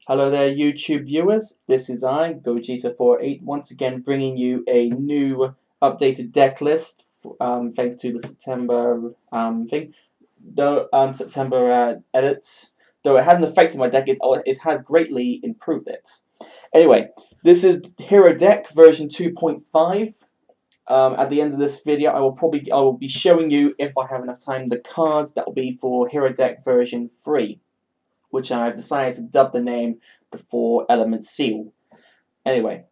Hello there, YouTube viewers. This is I, Gogeta48, once again bringing you a new updated deck list. Thanks to the September September edits. Though it hasn't affected my deck, it has greatly improved it. Anyway, this is Hero Deck version 2.5. At the end of this video, I will be showing you, if I have enough time, the cards that will be for Hero Deck version 3. Which I've decided to dub the name the 4 Element Seal. Anyway,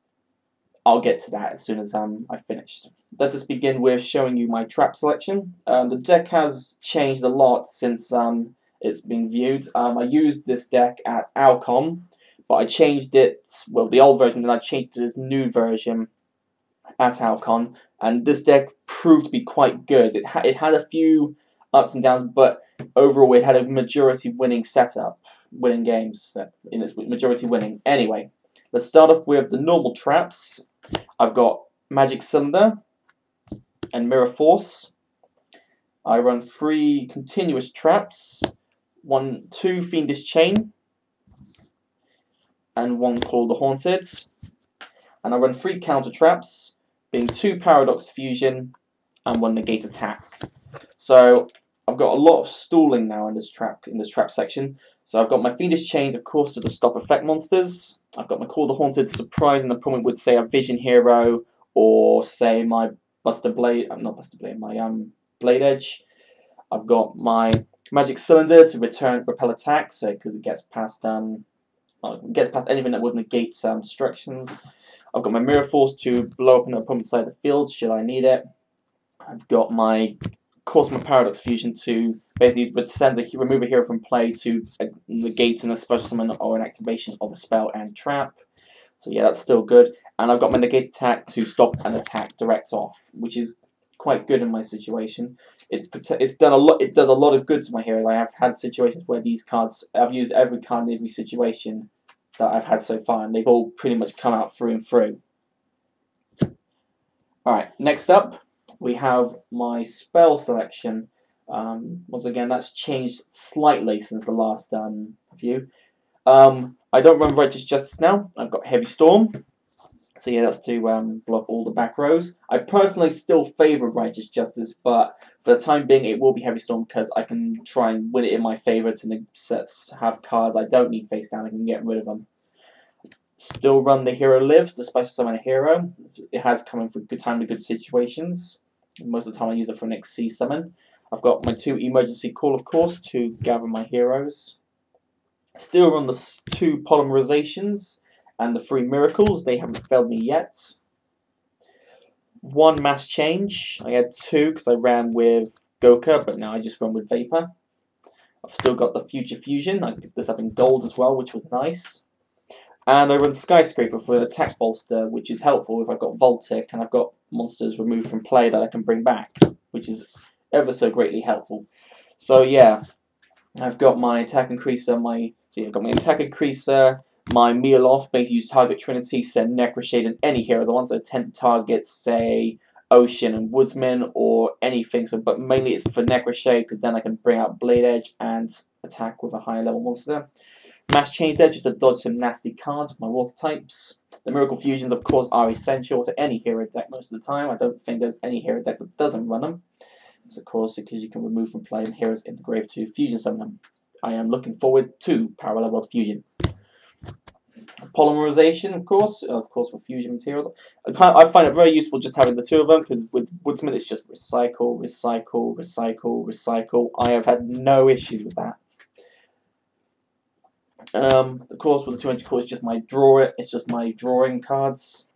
I'll get to that as soon as I've finished. Let us begin with showing you my trap selection. The deck has changed a lot since it's been viewed. I used this deck at Alcom, but I changed it, well, the old version, then I changed it to this new version at Alcon, and this deck proved to be quite good. It had a few ups and downs, but overall it had a majority winning setup, winning games in its majority winning. Anyway, let's start off with the normal traps. I've got Magic Cylinder and Mirror Force. I run 3 continuous traps, 2 Fiendish Chain, and 1 Call the Haunted. And I run 3 counter traps, being 2 Paradox Fusion and 1 Negate Attack. So I've got a lot of stalling now in this trap section. So I've got my Fiendish Chains, of course, to stop effect monsters. I've got my Call the Haunted, surprising the opponent would say a Vision Hero, or say my Bladedge. I've got my Magic Cylinder to repel attacks, so because it gets past anything that would negate destructions. I've got my Mirror Force to blow up an opponent's side of the field should I need it. I've got my Paradox Fusion to basically remove a hero from play to negate a special summon or an activation of a spell and trap. So yeah, that's still good. And I've got my Negate Attack to stop an attack direct off, which is quite good in my situation. It does a lot of good to my hero. I have had situations where these cards, I've used every card in every situation that I've had so far, and they've all pretty much come out through and through. Alright, next up we have my spell selection. Once again, that's changed slightly since the last view. I don't run Righteous Justice now. I've got Heavy Storm. So yeah, that's to block all the back rows. I personally still favour Righteous Justice, but for the time being it will be Heavy Storm because I can try and win it in my favour to have cards I don't need face down. I can get rid of them. Still run the Hero Lives, the special summon a hero. It has come in for good time to good situations. Most of the time I use it for an XC summon. I've got my 2 Emergency Call, of course, to gather my heroes. Still run the 2 Polymerizations and the 3 Miracles. They haven't failed me yet. 1 Mass Change. I had 2 because I ran with Goka, but now I just run with Vapor. I've still got the Future Fusion. I picked this up in gold as well, which was nice. And I run Skyscraper for an attack bolster, which is helpful if I've got Voltic and I've got monsters removed from play that I can bring back, which is ever so greatly helpful. So yeah, I've got my attack increaser, my meal off, basically use target Trinity, send Nercroshade and any heroes I want, so I tend to target, say, Ocean and Woodsman or anything, so but mainly it's for Nercroshade because then I can bring out Bladedge and attack with a higher level monster. Mass Change there just to dodge some nasty cards with my water types. The Miracle Fusions, of course, are essential to any hero deck most of the time. I don't think there's any hero deck that doesn't run them. It's, of course, because you can remove from play heroes in the grave to fusion summon them. I am looking forward to Parallel World Fusion. Polymerization, of course for fusion materials. I find it very useful just having the 2 of them, because with Woodsman it's just recycle, recycle, recycle, recycle. I have had no issues with that. Of course, with the 2 energy cores, it's just my drawing cards,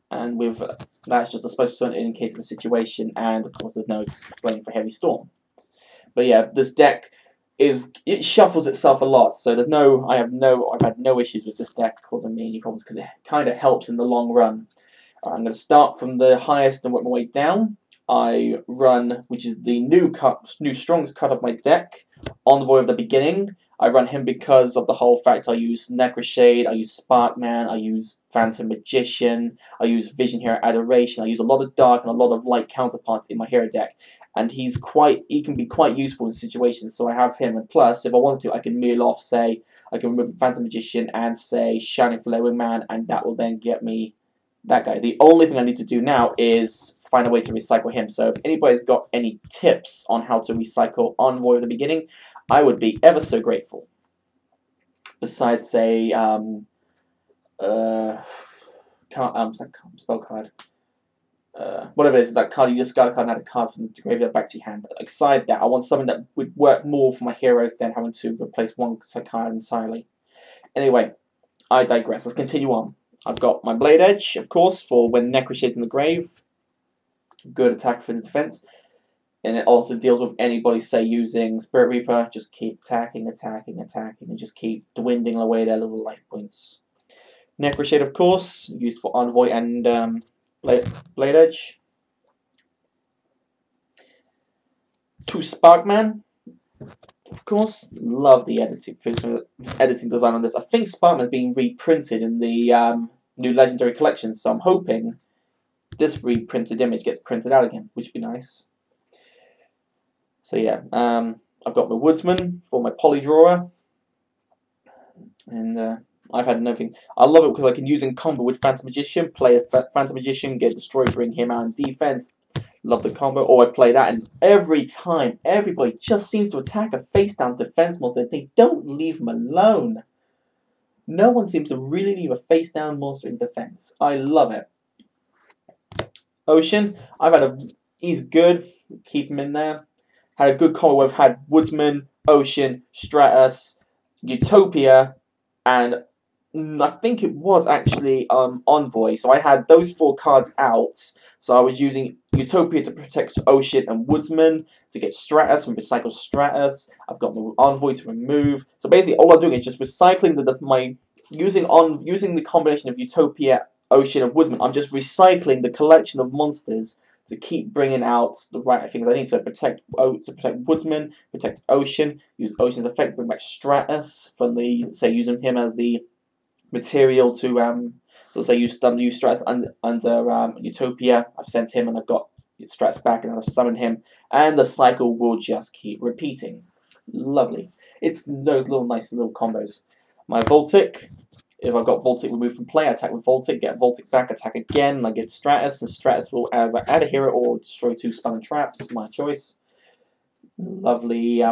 and with that's just a special summon in case of a situation, and of course there's no explaining for Heavy Storm. But yeah, this deck it shuffles itself a lot, so I've had no issues with this deck causing me any problems because it kind of helps in the long run. I'm going to start from the highest and work my way down. I run, which is the new strongest cut of my deck, Envoy of the Beginning. I run him because of the whole fact I use Nercroshade, I use Sparkman, I use Phantom Magician, I use Vision Hero Adoration, I use a lot of dark and a lot of light counterparts in my hero deck. And he can be quite useful in situations, so I have him. And plus, if I wanted to, I can meal off, say, I can remove Phantom Magician and say Shining Flare Wingman, and that will then get me that guy. The only thing I need to do now is find a way to recycle him. So if anybody's got any tips on how to recycle Envoy at the beginning, I would be ever so grateful. Besides, say, spell card. Whatever it is, that card you discard a card and add a card from the graveyard back to your hand. Aside that, I want something that would work more for my heroes than having to replace one card entirely. Anyway, I digress. Let's continue on. I've got my Bladedge, of course, for when Nercroshade's in the grave. Good attack for the defense. And it also deals with anybody, say, using Spirit Reaper. Just keep attacking, and just keep dwindling away their little life points. Nercroshade, of course, used for Envoy and Bladedge. 2 Sparkman. Of course, love the editing design on this. I think Sparkman is being reprinted in the new Legendary Collection, so I'm hoping this reprinted image gets printed out again, which would be nice. So yeah, I've got my Woodsman for my Poly Drawer, and I've had nothing. I love it because I can use in combo with Phantom Magician, play a Phantom Magician, get destroyed, bring him out in defense. Love the combo. Or I play that, and every time, everybody just seems to attack a face-down defense monster. They don't leave them alone. No one seems to really leave a face-down monster in defense. I love it. Ocean, he's good. Keep him in there. Had a good combo. We've had Woodsman, Ocean, Stratos, Utopia, and I think it was actually Envoy. So I had those 4 cards out. So I was using Utopia to protect Ocean and Woodsman to get Stratos and recycle Stratos. I've got my Envoy to remove. So basically, all I'm doing is just recycling using the combination of Utopia, Ocean, and Woodsman. I'm just recycling the collection of monsters to keep bringing out the right things I need. So protect Woodsman, protect Ocean, use Ocean's effect, bring back Stratos from the using him as the material to so say use Stratos under Utopia. I've sent him and I've got Stratos back and I've summoned him, and the cycle will just keep repeating. Lovely. It's those nice little combos. My Voltic. If I've got Voltic removed from play, I attack with Voltic, get Voltic back, attack again, and I get Stratos, and Stratos will either add a hero or destroy 2 stun and traps. My choice. Lovely,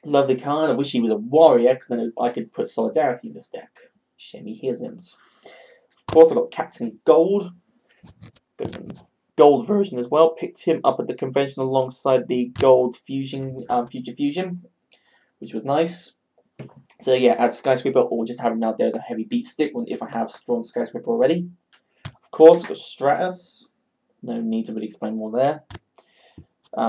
lovely card. I wish he was a warrior, because then I could put Solidarity in this deck. Shame he isn't. Of course, I've got Captain Gold. Gold version as well. Picked him up at the convention alongside the Gold Fusion, Future Fusion, which was nice. So yeah, add Skyscraper, or just have him out there as a heavy beat stick if I have strong Skyscraper already. Of course, I've got Stratos. No need to really explain more there.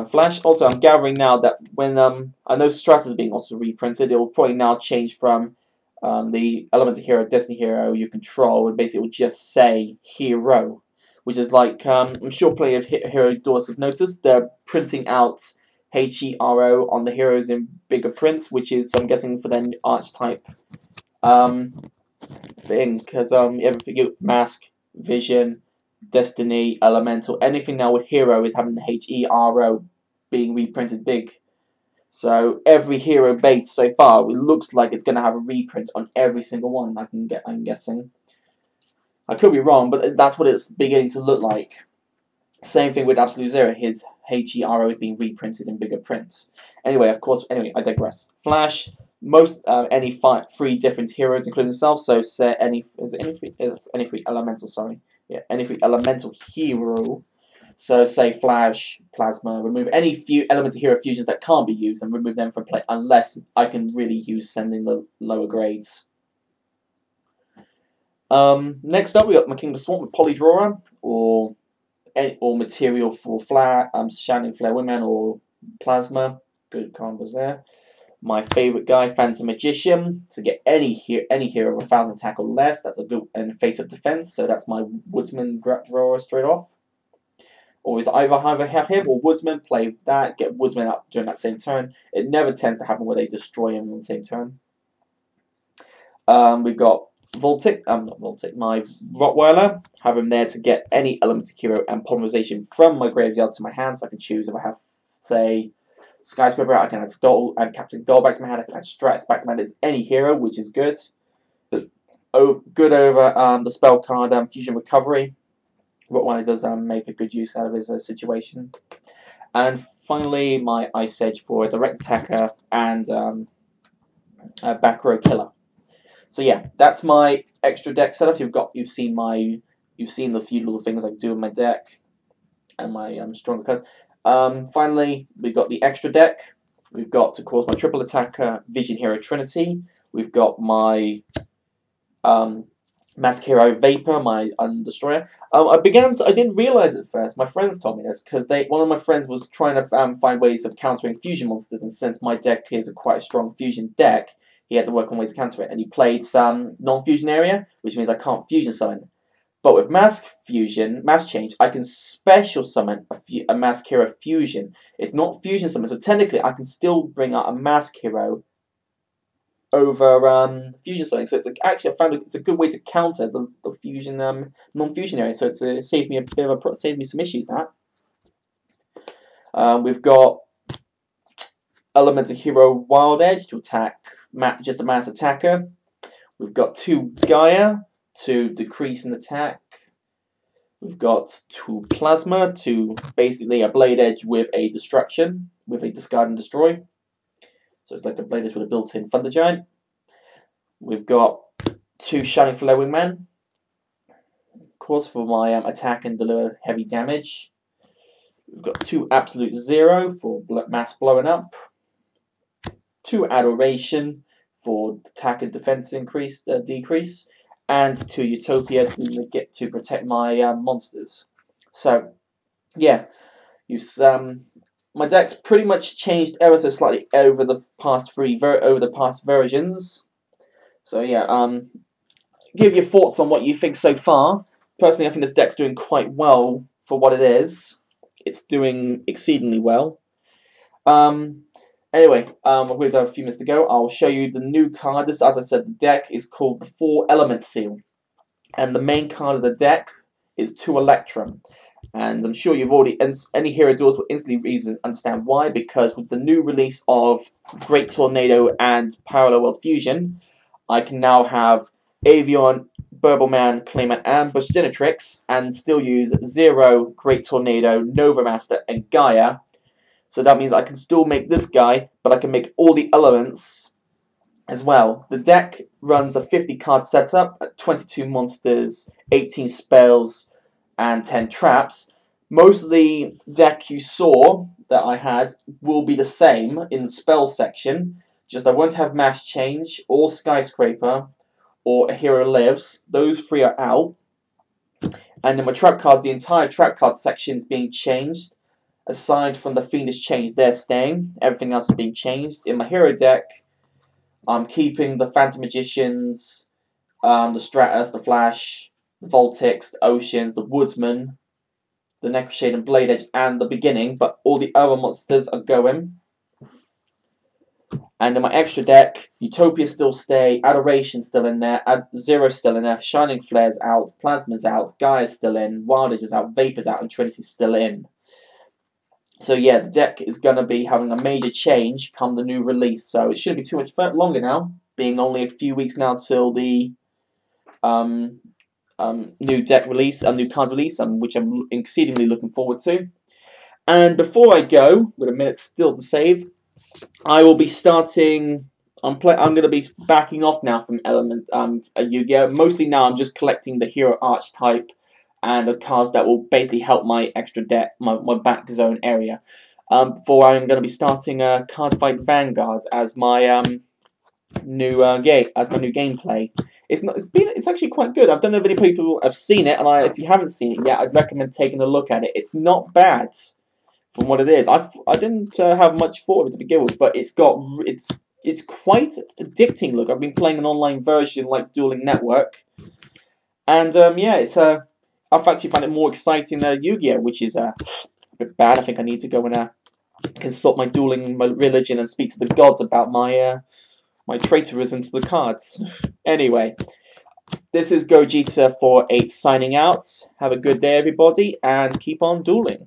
Flash. Also, I'm gathering now that when I know Stratos is being also reprinted, it will probably now change from the Elemental Hero, Destiny Hero you control, and basically it will just say Hero, which is like I'm sure plenty of Hero doors have noticed they're printing out HERO on the heroes in bigger prints, which is, I'm guessing, for their archetype thing, because everything, Mask, Vision, Destiny, Elemental, anything now with Hero is having the HERO being reprinted big. So every hero base so far, it looks like it's going to have a reprint on every single one. I'm guessing. I could be wrong, but that's what it's beginning to look like. Same thing with Absolute Zero. His HERO is being reprinted in bigger print. Anyway, I digress. Flash, any 3 different heroes, including himself. So say any 3 elemental. Sorry, yeah, any 3 elemental hero. So say Flash, Plasma. Remove any few elemental hero fusions that can't be used and remove them from play, unless I can really use sending the lower grades. Next up, we got my Kingdom Swamp with Poly Drawer, or material for Shining Flare Wingman or Plasma. Good combos there. My favourite guy, Phantom Magician, to get any hero with 1,000 attack or less. That's a good and face-up defense. So that's my Woodsman drawer straight off. Always either have him or Woodsman, play that, get Woodsman up during that same turn. It never tends to happen where they destroy him on the same turn. We've got Voltic, not Voltic, my Wroughtweiler. Have him there to get any elemental hero and Polymerization from my graveyard to my hand, so I can choose if I have, say, Skyscraper out, I can add Gold, add Captain Gold back to my hand, I can add Stratos back to my hand. It's any hero, which is good. But good over the spell card Fusion Recovery. Wroughtweiler does make a good use out of his situation. And finally, my Icedge for a direct attacker and a back row killer. So yeah, that's my extra deck setup. You've seen the few little things I can do in my deck and my stronger cards. Finally, we've got the extra deck. We've got, of course, my triple attacker Vision Hero Trinity. We've got my Mask Hero Vapor, my Destroyer. I didn't realize at first. My friends told me this because one of my friends was trying to find ways of countering fusion monsters, and since my deck is quite a strong fusion deck, he had to work on ways to counter it. And he played some non-fusion area, which means I can't fusion summon. But with Mask Change, I can special summon a Mask Hero Fusion. It's not fusion summon, so technically I can still bring out a Mask Hero over fusion summoning. So actually I found it's a good way to counter the fusion non-fusion area. So it saves me some issues. We've got Elemental Hero Wildedge to attack just a mass attacker. We've got 2 Gaia to decrease an attack. We've got 2 Plasma to basically a Bladedge with a destruction, with a discard and destroy. So it's like a Bladedge with a built-in Thunder Giant. We've got 2 Shining Flare Wingman, of course, for my attack and deliver heavy damage. We've got 2 Absolute Zero for mass blowing up. 2 Adoration for attack and defense decrease, and 2 Utopia to protect my monsters. So, yeah, my deck's pretty much changed ever so slightly over the past versions. So yeah, give your thoughts on what you think so far. Personally, I think this deck's doing quite well for what it is. It's doing exceedingly well. Anyway, we've got a few minutes to go. I'll show you the new card. This, as I said, the deck is called the 4 Element Seal. And the main card of the deck is 2 Electrum. And I'm sure you've already, any hero duels will instantly understand why, because with the new release of Great Tornado and Parallel World Fusion, I can now have Avion, Burbleman, Clayman, and Bustinatrix, and still use 0, Great Tornado, Nova Master, and Gaia. So that means I can still make this guy, but I can make all the elements as well. The deck runs a 50 card setup at 22 monsters, 18 spells, and 10 traps. Most of the deck you saw that I had will be the same in the spell section, just I won't have Mass Change, or Skyscraper, or A Hero Lives. Those 3 are out. And in my trap cards, the entire trap card section is being changed. Aside from the Fiendish change, they're staying. Everything else is being changed. In my hero deck, I'm keeping the Phantom Magicians, the Stratos, the Flash, the Voltics, the Oceans, the Woodsman, the Nercroshade and Bladedge, and the Beginning, but all the other monsters are going. And in my extra deck, Utopia still stay, Adoration still in there, Zero still in there, Shining Flare's out, Plasma's out, Gaia's still in, Wildedge is out, Vapor's out, and Trinity's still in. So yeah, the deck is going to be having a major change come the new release, so it shouldn't be too much longer now, being only a few weeks now till the new deck release, new card release, which I'm exceedingly looking forward to. And before I go, with a minute still to save, I will be starting. I'm going to be backing off now from Yu-Gi-Oh. Mostly now, I'm just collecting the hero archetype and the cards that will basically help my extra deck, my back zone area. For I'm going to be starting Card Fight Vanguard as my new gameplay. It's actually quite good. I don't know if any people have seen it, and if you haven't seen it yet, I'd recommend taking a look at it. It's not bad from what it is. I didn't have much thought of it to begin with, but it's quite addicting. Look, I've been playing an online version like Dueling Network, and yeah, I've actually found it more exciting than Yu-Gi-Oh, which is a bit bad. I think I need to go and consult my dueling religion and speak to the gods about my traitorism to the cards. Anyway, this is Gogeta 48 signing out. Have a good day, everybody, and keep on dueling.